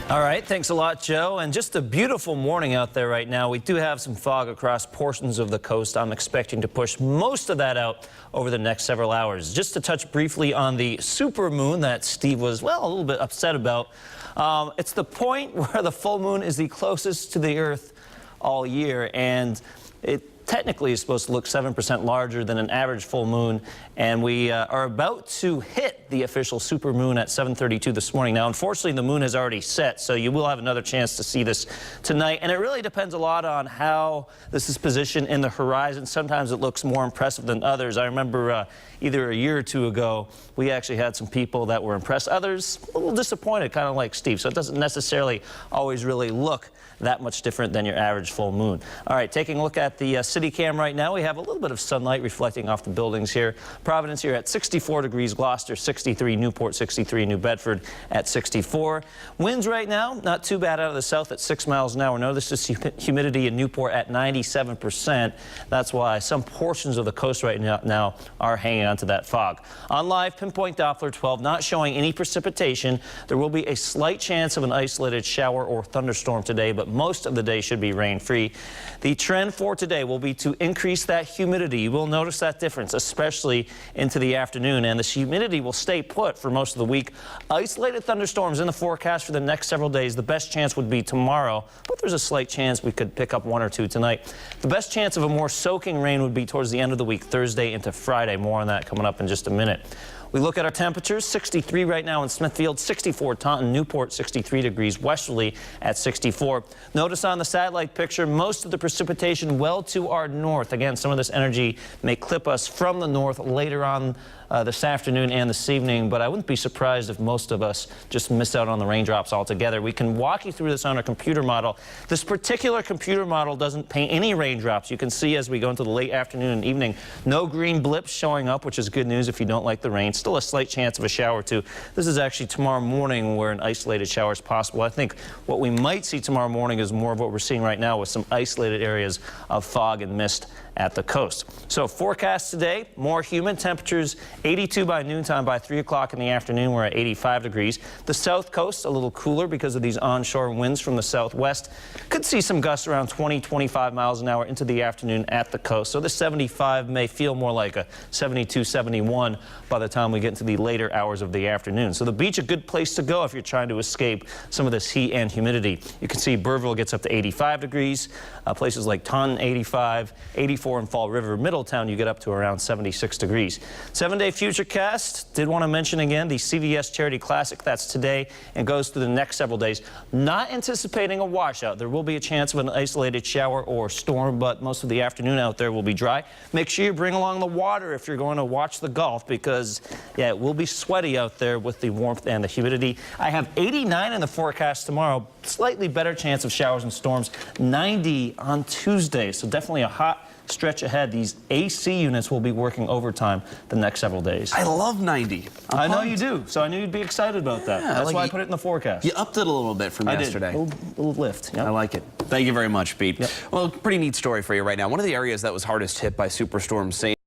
All right, thanks a lot, Joe. And just a beautiful morning out there right now. We do have some fog across portions of the coast. I'm expecting to push most of that out over the next several hours. Just to touch briefly on the supermoon that Steve was, well, a little bit upset about. It's the point where the full moon is the closest to the Earth all year, and it technically is supposed to look 7% larger than an average full moon, and we are about to hit the official supermoon at 7:32 this morning. Now, unfortunately, the moon has already set, so you will have another chance to see this tonight, and it really depends a lot on how this is positioned in the horizon. Sometimes it looks more impressive than others. I remember either a year or two ago, we actually had some people that were impressed, others a little disappointed, kind of like Steve, so it doesn't necessarily always really look that much different than your average full moon. All right, taking a look at the city cam right now, we have a little bit of sunlight reflecting off the buildings here. Providence here at 64 degrees, Gloucester 63, Newport 63, New Bedford at 64. Winds right now, not too bad out of the south at 6 miles an hour. Notice this humidity in Newport at 97%. That's why some portions of the coast right now are hanging on to that fog. On live, Pinpoint Doppler 12, not showing any precipitation. There will be a slight chance of an isolated shower or thunderstorm today, but most of the day should be rain-free. The trend for today will be to increase that humidity. You will notice that difference, especially into the afternoon, and the humidity will stay put for most of the week. Isolated thunderstorms in the forecast for the next several days. The best chance would be tomorrow, but there's a slight chance we could pick up one or two tonight. The best chance of a more soaking rain would be towards the end of the week, Thursday into Friday. More on that coming up in just a minute. We look at our temperatures, 63 right now in Smithfield, 64 Taunton, Newport 63 degrees, westerly at 64. Notice on the satellite picture, most of the precipitation well to our north. Again, some of this energy may clip us from the north later on this afternoon and this evening, but I wouldn't be surprised if most of us just miss out on the raindrops altogether. We can walk you through this on our computer model. This particular computer model doesn't paint any raindrops. You can see as we go into the late afternoon and evening, no green blips showing up, which is good news if you don't like the rain. Still a slight chance of a shower or two. This is actually tomorrow morning where an isolated shower is possible. I think what we might see tomorrow morning is more of what we're seeing right now with some isolated areas of fog and mist at the coast. So forecast today, more humid temperatures, 82 by noontime. By 3 o'clock in the afternoon, we're at 85 degrees. The south coast, a little cooler because of these onshore winds from the southwest. Could see some gusts around 20, 25 miles an hour into the afternoon at the coast. So the 75 may feel more like a 72, 71 by the time we get into the later hours of the afternoon. So the beach, a good place to go if you're trying to escape some of this heat and humidity. You can see Burville gets up to 85 degrees. Places like Taunton, 85, 84 in Fall River. Middletown, you get up to around 76 degrees. 7-day futurecast. Did want to mention again the CVS Charity Classic. That's today and goes through the next several days. Not anticipating a washout. There will be a chance of an isolated shower or storm, but most of the afternoon out there will be dry. Make sure you bring along the water if you're going to watch the golf because, yeah, it will be sweaty out there with the warmth and the humidity. I have 89 in the forecast tomorrow. Slightly better chance of showers and storms. 90 on Tuesday, so definitely a hot stretch ahead. These AC units will be working overtime the next several days. I love 90. I know you do, so I knew you'd be excited about that. Yeah, that's why I put it in the forecast. You upped it a little bit from yesterday. I did. A little lift. Yep. I like it. Thank you very much, Pete. Yep. Well, pretty neat story for you right now. One of the areas that was hardest hit by Superstorm Sandy